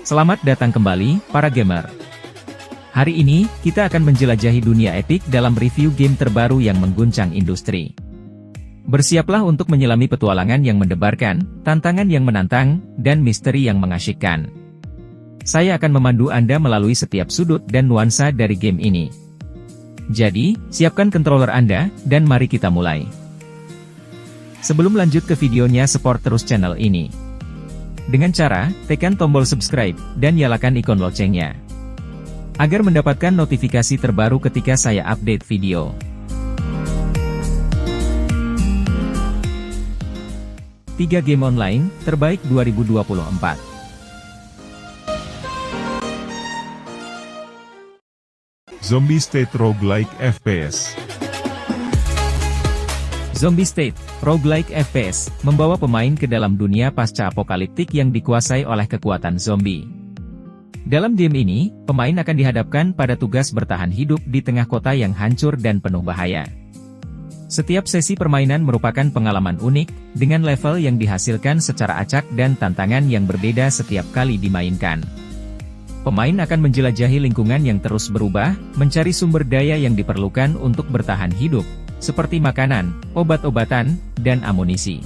Selamat datang kembali, para gamer. Hari ini, kita akan menjelajahi dunia epik dalam review game terbaru yang mengguncang industri. Bersiaplah untuk menyelami petualangan yang mendebarkan, tantangan yang menantang, dan misteri yang mengasyikkan. Saya akan memandu Anda melalui setiap sudut dan nuansa dari game ini. Jadi, siapkan controller Anda, dan mari kita mulai. Sebelum lanjut ke videonya, support terus channel ini dengan cara tekan tombol subscribe dan nyalakan ikon loncengnya agar mendapatkan notifikasi terbaru ketika saya update video. Tiga game online terbaik 2024. Zombie State Roguelike FPS. Zombie State Roguelike FPS membawa pemain ke dalam dunia pasca-apokaliptik yang dikuasai oleh kekuatan zombie. Dalam game ini, pemain akan dihadapkan pada tugas bertahan hidup di tengah kota yang hancur dan penuh bahaya. Setiap sesi permainan merupakan pengalaman unik, dengan level yang dihasilkan secara acak dan tantangan yang berbeda setiap kali dimainkan. Pemain akan menjelajahi lingkungan yang terus berubah, mencari sumber daya yang diperlukan untuk bertahan hidup, seperti makanan, obat-obatan, dan amunisi.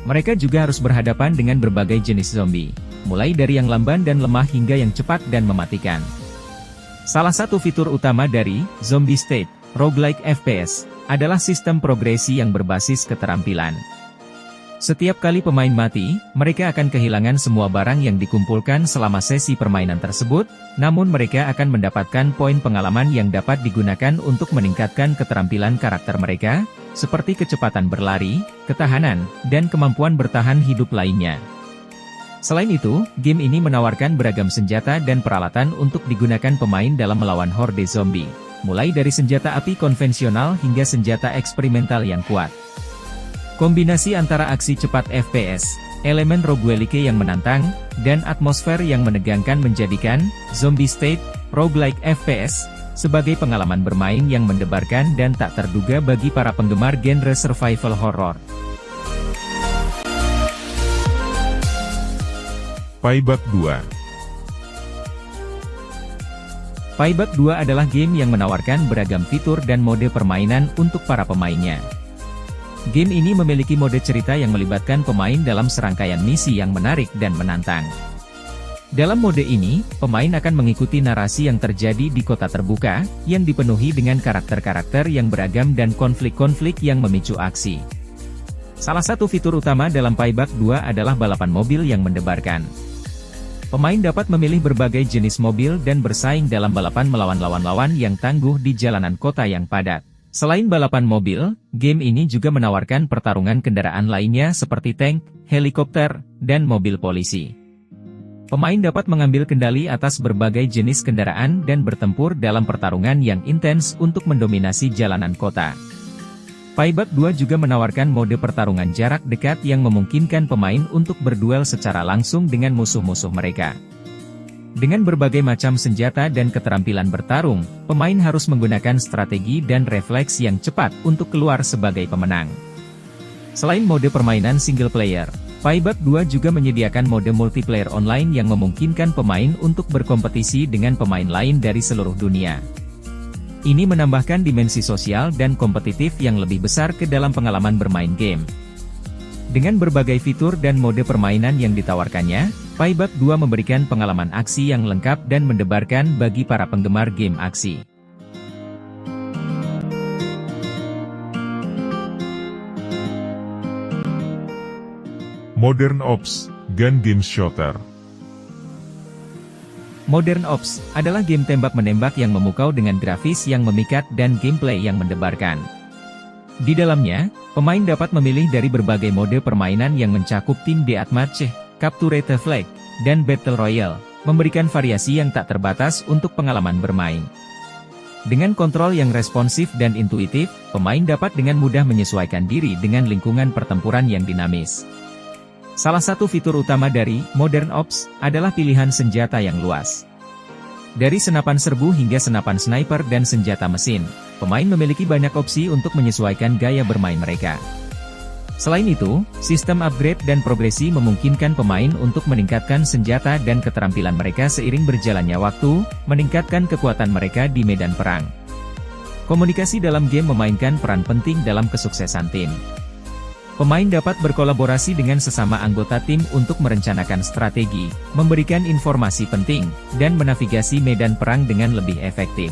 Mereka juga harus berhadapan dengan berbagai jenis zombie, mulai dari yang lamban dan lemah hingga yang cepat dan mematikan. Salah satu fitur utama dari Zombie State Roguelike FPS adalah sistem progresi yang berbasis keterampilan. Setiap kali pemain mati, mereka akan kehilangan semua barang yang dikumpulkan selama sesi permainan tersebut, namun mereka akan mendapatkan poin pengalaman yang dapat digunakan untuk meningkatkan keterampilan karakter mereka, seperti kecepatan berlari, ketahanan, dan kemampuan bertahan hidup lainnya. Selain itu, game ini menawarkan beragam senjata dan peralatan untuk digunakan pemain dalam melawan horde zombie, mulai dari senjata api konvensional hingga senjata eksperimental yang kuat. Kombinasi antara aksi cepat FPS, elemen roguelike yang menantang, dan atmosfer yang menegangkan menjadikan Zombie State Roguelike FPS sebagai pengalaman bermain yang mendebarkan dan tak terduga bagi para penggemar genre survival horror. Payback 2. Payback 2 adalah game yang menawarkan beragam fitur dan mode permainan untuk para pemainnya. Game ini memiliki mode cerita yang melibatkan pemain dalam serangkaian misi yang menarik dan menantang. Dalam mode ini, pemain akan mengikuti narasi yang terjadi di kota terbuka, yang dipenuhi dengan karakter-karakter yang beragam dan konflik-konflik yang memicu aksi. Salah satu fitur utama dalam Payback 2 adalah balapan mobil yang mendebarkan. Pemain dapat memilih berbagai jenis mobil dan bersaing dalam balapan melawan lawan-lawan yang tangguh di jalanan kota yang padat. Selain balapan mobil, game ini juga menawarkan pertarungan kendaraan lainnya seperti tank, helikopter, dan mobil polisi. Pemain dapat mengambil kendali atas berbagai jenis kendaraan dan bertempur dalam pertarungan yang intens untuk mendominasi jalanan kota. Payback 2 juga menawarkan mode pertarungan jarak dekat yang memungkinkan pemain untuk berduel secara langsung dengan musuh-musuh mereka. Dengan berbagai macam senjata dan keterampilan bertarung, pemain harus menggunakan strategi dan refleks yang cepat untuk keluar sebagai pemenang. Selain mode permainan single player, Payback 2 juga menyediakan mode multiplayer online yang memungkinkan pemain untuk berkompetisi dengan pemain lain dari seluruh dunia. Ini menambahkan dimensi sosial dan kompetitif yang lebih besar ke dalam pengalaman bermain game. Dengan berbagai fitur dan mode permainan yang ditawarkannya, Payback 2 memberikan pengalaman aksi yang lengkap dan mendebarkan bagi para penggemar game aksi. Modern Ops, Gun Game Shooter. Modern Ops adalah game tembak-menembak yang memukau dengan grafis yang memikat dan gameplay yang mendebarkan. Di dalamnya, pemain dapat memilih dari berbagai mode permainan yang mencakup Team Deathmatch, Capture the Flag, dan Battle Royale, memberikan variasi yang tak terbatas untuk pengalaman bermain. Dengan kontrol yang responsif dan intuitif, pemain dapat dengan mudah menyesuaikan diri dengan lingkungan pertempuran yang dinamis. Salah satu fitur utama dari Modern Ops adalah pilihan senjata yang luas. Dari senapan serbu hingga senapan sniper dan senjata mesin, pemain memiliki banyak opsi untuk menyesuaikan gaya bermain mereka. Selain itu, sistem upgrade dan progresi memungkinkan pemain untuk meningkatkan senjata dan keterampilan mereka seiring berjalannya waktu, meningkatkan kekuatan mereka di medan perang. Komunikasi dalam game memainkan peran penting dalam kesuksesan tim. Pemain dapat berkolaborasi dengan sesama anggota tim untuk merencanakan strategi, memberikan informasi penting, dan menavigasi medan perang dengan lebih efektif.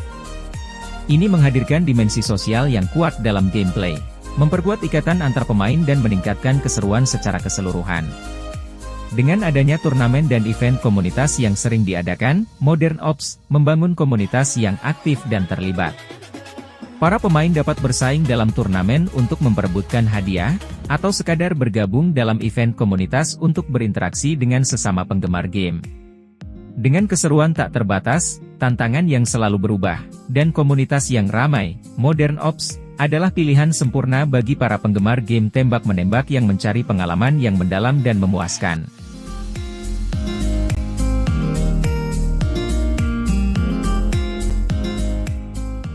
Ini menghadirkan dimensi sosial yang kuat dalam gameplay, memperkuat ikatan antar pemain dan meningkatkan keseruan secara keseluruhan. Dengan adanya turnamen dan event komunitas yang sering diadakan, Modern Ops membangun komunitas yang aktif dan terlibat. Para pemain dapat bersaing dalam turnamen untuk memperebutkan hadiah, atau sekadar bergabung dalam event komunitas untuk berinteraksi dengan sesama penggemar game. Dengan keseruan tak terbatas, tantangan yang selalu berubah, dan komunitas yang ramai, Modern Ops adalah pilihan sempurna bagi para penggemar game tembak-menembak yang mencari pengalaman yang mendalam dan memuaskan.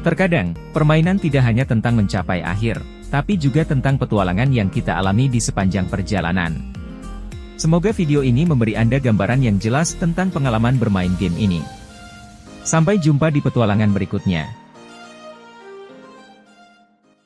Terkadang, permainan tidak hanya tentang mencapai akhir, tapi juga tentang petualangan yang kita alami di sepanjang perjalanan. Semoga video ini memberi Anda gambaran yang jelas tentang pengalaman bermain game ini. Sampai jumpa di petualangan berikutnya.